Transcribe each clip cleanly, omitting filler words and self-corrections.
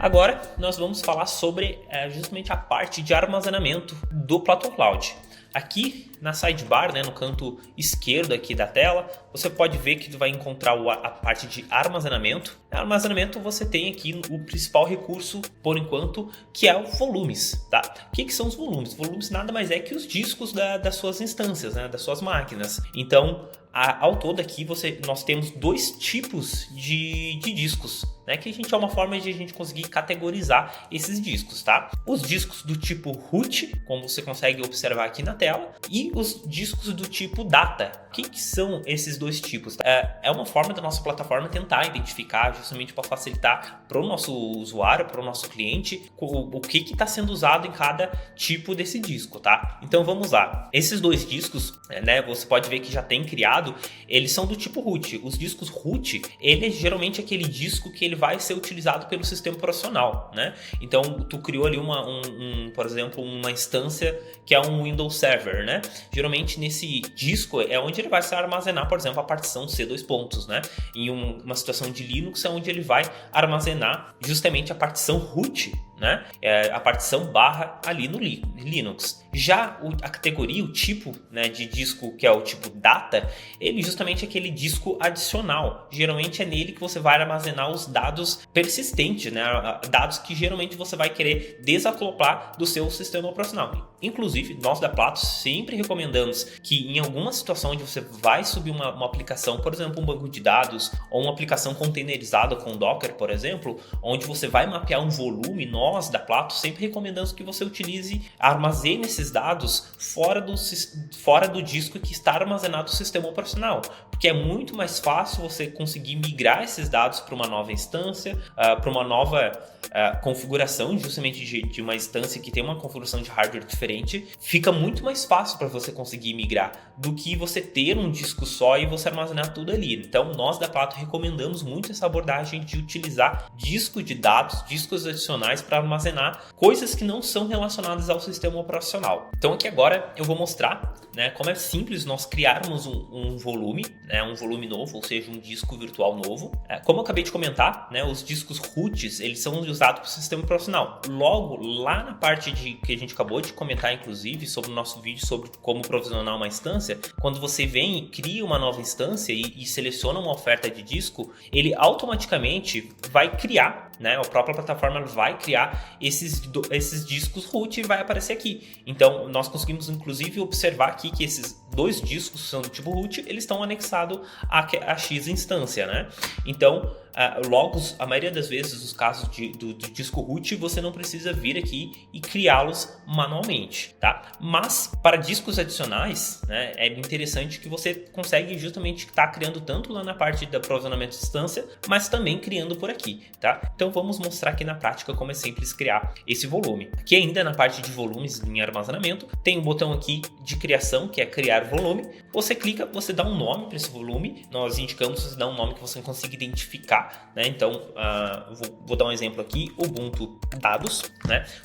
Agora nós vamos falar sobre justamente a parte de armazenamento do Platon Cloud. Aqui na sidebar, no canto esquerdo aqui da tela, você pode ver que vai encontrar a parte de armazenamento. Armazenamento você tem aqui o principal recurso, por enquanto, que é o volumes. Tá? O que são os volumes? Volumes nada mais é que os discos das suas instâncias, das suas máquinas. Então, ao todo aqui nós temos dois tipos de discos, que a gente é uma forma de a gente conseguir categorizar esses discos, tá? Os discos do tipo root, como você consegue observar aqui na tela, e os discos do tipo data. O que são esses dois tipos? É uma forma da nossa plataforma tentar identificar, justamente para facilitar para o nosso usuário, para o nosso cliente, o que está sendo usado em cada tipo desse disco, tá? Então vamos lá. Esses dois discos, você pode ver que já tem criado, eles são do tipo root. Os discos root, ele é geralmente aquele disco que ele vai ser utilizado pelo sistema operacional, Então, tu criou ali por exemplo, uma instância que é um Windows Server, Geralmente nesse disco é onde ele vai se armazenar, por exemplo, a partição C2 pontos, Em uma situação de Linux é onde ele vai armazenar justamente a partição root, a partição barra ali no Linux. Já a categoria, o tipo de disco, que é o tipo data, ele justamente é aquele disco adicional. Geralmente é nele que você vai armazenar os dados persistentes, dados que geralmente você vai querer desacoplar do seu sistema operacional. Inclusive, nós da Plato sempre recomendamos que em alguma situação onde você vai subir uma aplicação, por exemplo, um banco de dados ou uma aplicação containerizada com Docker, por exemplo, onde você vai mapear um volume, nós da Plato sempre recomendamos que você armazene esses dados fora do disco que está armazenado no sistema operacional, porque é muito mais fácil você conseguir migrar esses dados para uma nova instância, para uma nova configuração, justamente de uma instância que tem uma configuração de hardware diferente. Fica muito mais fácil para você conseguir migrar do que você ter um disco só e você armazenar tudo ali. Então, nós da Plato recomendamos muito essa abordagem de utilizar disco de dados, discos adicionais para armazenar coisas que não são relacionadas ao sistema operacional. Então, aqui agora eu vou mostrar como é simples nós criarmos um volume, um volume novo, ou seja, um disco virtual novo. Como eu acabei de comentar, os discos roots, eles são usados para o sistema operacional. Logo, lá na parte que a gente acabou de comentar, inclusive, sobre o nosso vídeo sobre como provisionar uma instância, quando você vem e cria uma nova instância e seleciona uma oferta de disco, ele automaticamente vai criar, a própria plataforma vai criar esses discos root e vai aparecer aqui. Então, nós conseguimos, inclusive, observar aqui que esses dois discos são do tipo root, eles estão anexados a X instância, Então, logo, a maioria das vezes, os casos do disco root, você não precisa vir aqui e criá-los manualmente, tá? Mas, para discos adicionais, é interessante que você consegue justamente estar criando tanto lá na parte da provisionamento de instância, mas também criando por aqui, tá? Então, vamos mostrar aqui na prática como é simples criar esse volume. Aqui ainda na parte de volumes em armazenamento, tem um botão aqui de criação, que é criar volume. Você clica, você dá um nome para esse volume. Nós indicamos você dá um nome que você consiga identificar, Então, vou dar um exemplo aqui, Ubuntu dados,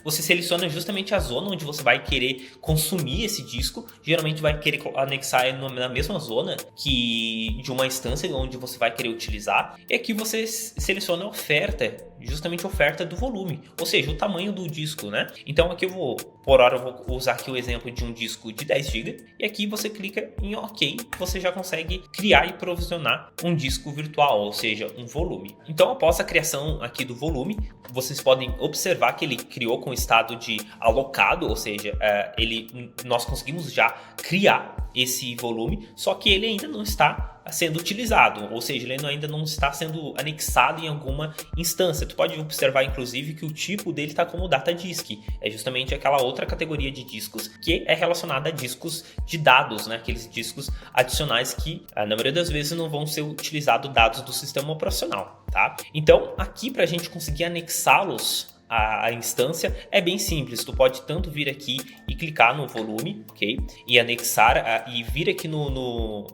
Você seleciona justamente a zona onde você vai querer consumir esse disco. Geralmente vai querer anexar na mesma zona que de uma instância onde você vai querer utilizar. E aqui você seleciona a oferta, justamente a oferta do volume, ou seja, o tamanho do disco, Então aqui por hora eu vou usar aqui o exemplo de um disco de 10 GB, e aqui você clica em OK, você já consegue criar e provisionar um disco virtual, ou seja, um volume. Então, após a criação aqui do volume, vocês podem observar que ele criou com estado de alocado, ou seja, nós conseguimos já criar esse volume, só que ele ainda não está sendo utilizado, ou seja, ele ainda não está sendo anexado em alguma instância. Tu pode observar, inclusive, que o tipo dele está como data disk. É justamente aquela outra categoria de discos que é relacionada a discos de dados, Aqueles discos adicionais que, na maioria das vezes, não vão ser utilizados dados do sistema operacional, tá? Então, aqui para a gente conseguir anexá-los a instância é bem simples. Tu pode tanto vir aqui e clicar no volume, ok? E anexar e vir aqui no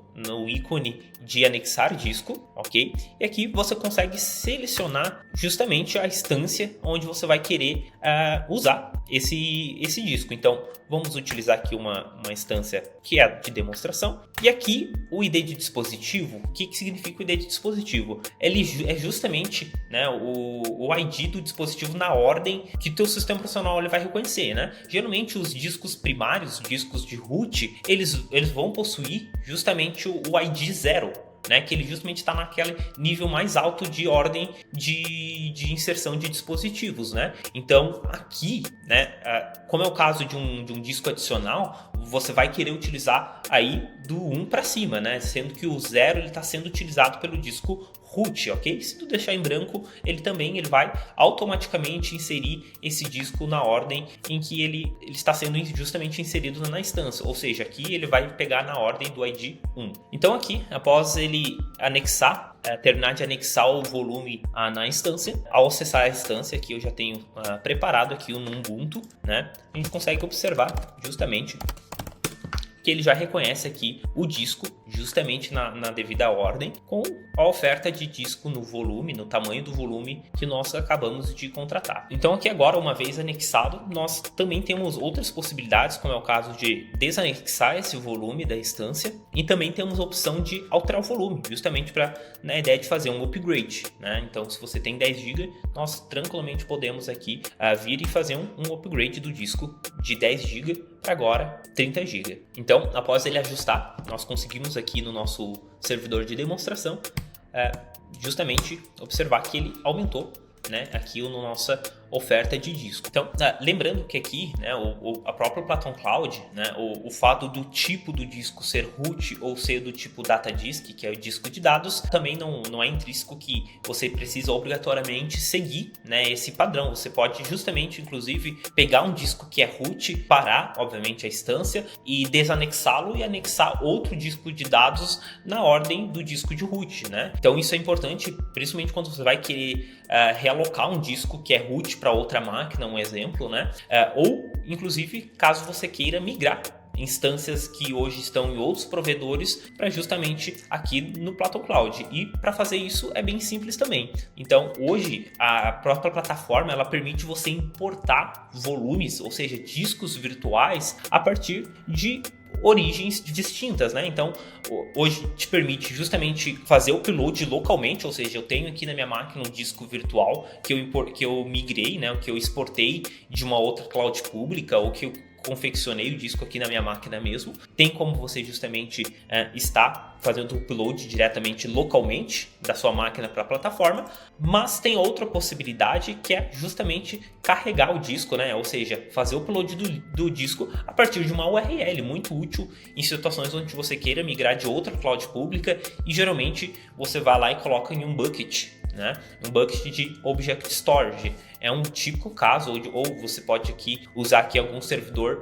ícone de anexar disco, ok? E aqui você consegue selecionar justamente a instância onde você vai querer usar esse disco. Então, vamos utilizar aqui uma instância que é de demonstração. E aqui, o ID de dispositivo, o que significa o ID de dispositivo? Ele é justamente, né, o ID do dispositivo na ordem que o teu sistema operacional ele vai reconhecer, né? Geralmente, os discos primários, discos de root, eles vão possuir justamente o ID 0. Né, que ele justamente está naquele nível mais alto de ordem de inserção de dispositivos, né? Então aqui, né, como é o caso de um disco adicional, você vai querer utilizar aí do 1 para cima, né? Sendo que o 0 ele está sendo utilizado pelo disco root, ok? Se tu deixar em branco, ele vai automaticamente inserir esse disco na ordem em que ele está sendo justamente inserido na instância, ou seja, aqui ele vai pegar na ordem do ID 1. Então aqui, após ele anexar, terminar de anexar o volume na instância, ao acessar a instância que eu já tenho preparado aqui no Ubuntu, né? A gente consegue observar justamente que ele já reconhece aqui o disco justamente na devida ordem, com a oferta de disco no volume, no tamanho do volume que nós acabamos de contratar. Então aqui agora, uma vez anexado, nós também temos outras possibilidades, como é o caso de desanexar esse volume da instância, e também temos a opção de alterar o volume, justamente para na ideia de fazer um upgrade, né? Então se você tem 10 GB, nós tranquilamente podemos aqui vir e fazer um upgrade do disco de 10 GB para agora 30 GB. Então, após ele ajustar, nós conseguimos aqui no nosso servidor de demonstração justamente observar que ele aumentou, né, aqui na nossa oferta de disco. Então, lembrando que aqui, né, a própria Platon Cloud, né, o fato do tipo do disco ser root ou ser do tipo data disk, que é o disco de dados, também não é intrínseco que você precisa obrigatoriamente seguir, né, esse padrão. Você pode justamente, inclusive, pegar um disco que é root, parar, obviamente, a instância e desanexá-lo e anexar outro disco de dados na ordem do disco de root, né? Então, isso é importante, principalmente quando você vai querer realocar um disco que é root para outra máquina, um exemplo, né? Ou, inclusive, caso você queira migrar instâncias que hoje estão em outros provedores para justamente aqui no Platon Cloud. E para fazer isso é bem simples também. Então, hoje, a própria plataforma ela permite você importar volumes, ou seja, discos virtuais, a partir de origens distintas, né? Então, hoje te permite justamente fazer o upload localmente, ou seja, eu tenho aqui na minha máquina um disco virtual que eu migrei, né? Que eu exportei de uma outra cloud pública ou que eu confeccionei o disco aqui na minha máquina mesmo. Tem como você justamente estar fazendo o upload diretamente localmente da sua máquina para a plataforma, mas tem outra possibilidade que é justamente carregar o disco, né? Ou seja, fazer o upload do disco a partir de uma URL, muito útil em situações onde você queira migrar de outra cloud pública e geralmente você vai lá e coloca em um bucket, né? Um bucket de Object Storage. É um típico caso, ou você pode aqui usar aqui algum servidor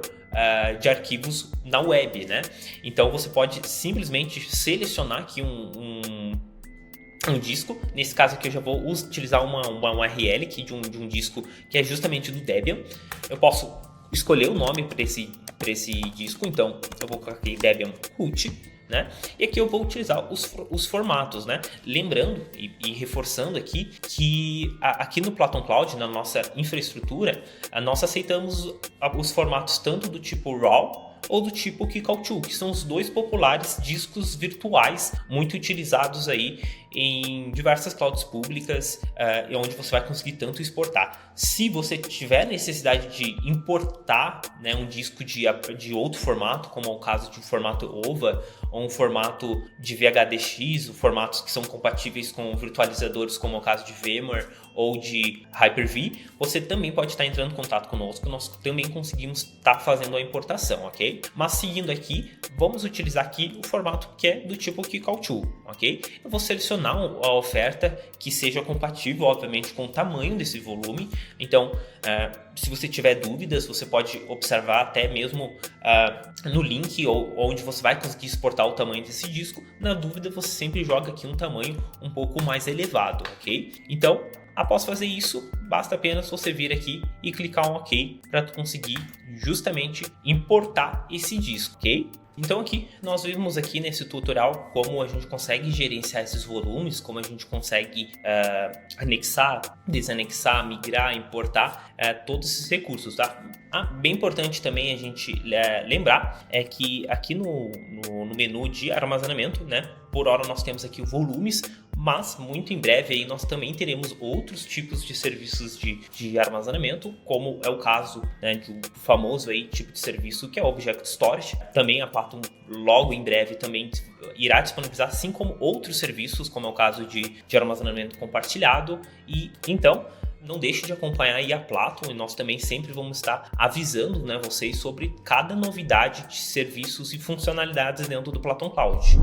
de arquivos na web, né? Então você pode simplesmente selecionar aqui um disco. Nesse caso aqui eu já vou utilizar uma URL aqui de um disco que é justamente do Debian. Eu posso escolher o nome para esse disco, então eu vou colocar aqui Debian root, né? E aqui eu vou utilizar os formatos, né? Lembrando e reforçando aqui que aqui no Platon Cloud, na nossa infraestrutura, nós aceitamos os formatos tanto do tipo RAW ou do tipo Kick-Out2, que são os dois populares discos virtuais muito utilizados aí em diversas clouds públicas, onde você vai conseguir tanto exportar. Se você tiver necessidade de importar, né, um disco de outro formato, como é o caso de um formato OVA ou um formato de VHDX, formatos que são compatíveis com virtualizadores, como é o caso de VMware ou de Hyper-V, você também pode estar entrando em contato conosco, nós também conseguimos estar fazendo a importação, ok? Mas seguindo aqui, vamos utilizar aqui o formato que é do tipo Kick-Out2, ok? Eu vou selecionar a oferta que seja compatível, obviamente, com o tamanho desse volume. Então, se você tiver dúvidas, você pode observar até mesmo no link onde você vai conseguir exportar o tamanho desse disco. Na dúvida, você sempre joga aqui um tamanho um pouco mais elevado, ok? Então, após fazer isso, basta apenas você vir aqui e clicar em OK para tu conseguir justamente importar esse disco, ok? Então aqui nós vimos aqui nesse tutorial como a gente consegue gerenciar esses volumes, como a gente consegue anexar, desanexar, migrar, importar todos esses recursos, tá? Bem importante também a gente lembrar é que aqui no menu de armazenamento, né, por hora nós temos aqui volumes, mas muito em breve aí nós também teremos outros tipos de serviços de armazenamento, como é o caso, né, do famoso aí tipo de serviço que é o Object Storage. Também a Platon logo em breve também irá disponibilizar, assim como outros serviços, como é o caso de armazenamento compartilhado. E então não deixe de acompanhar aí a Platon, e nós também sempre vamos estar avisando, né, vocês sobre cada novidade de serviços e funcionalidades dentro do Platon Cloud.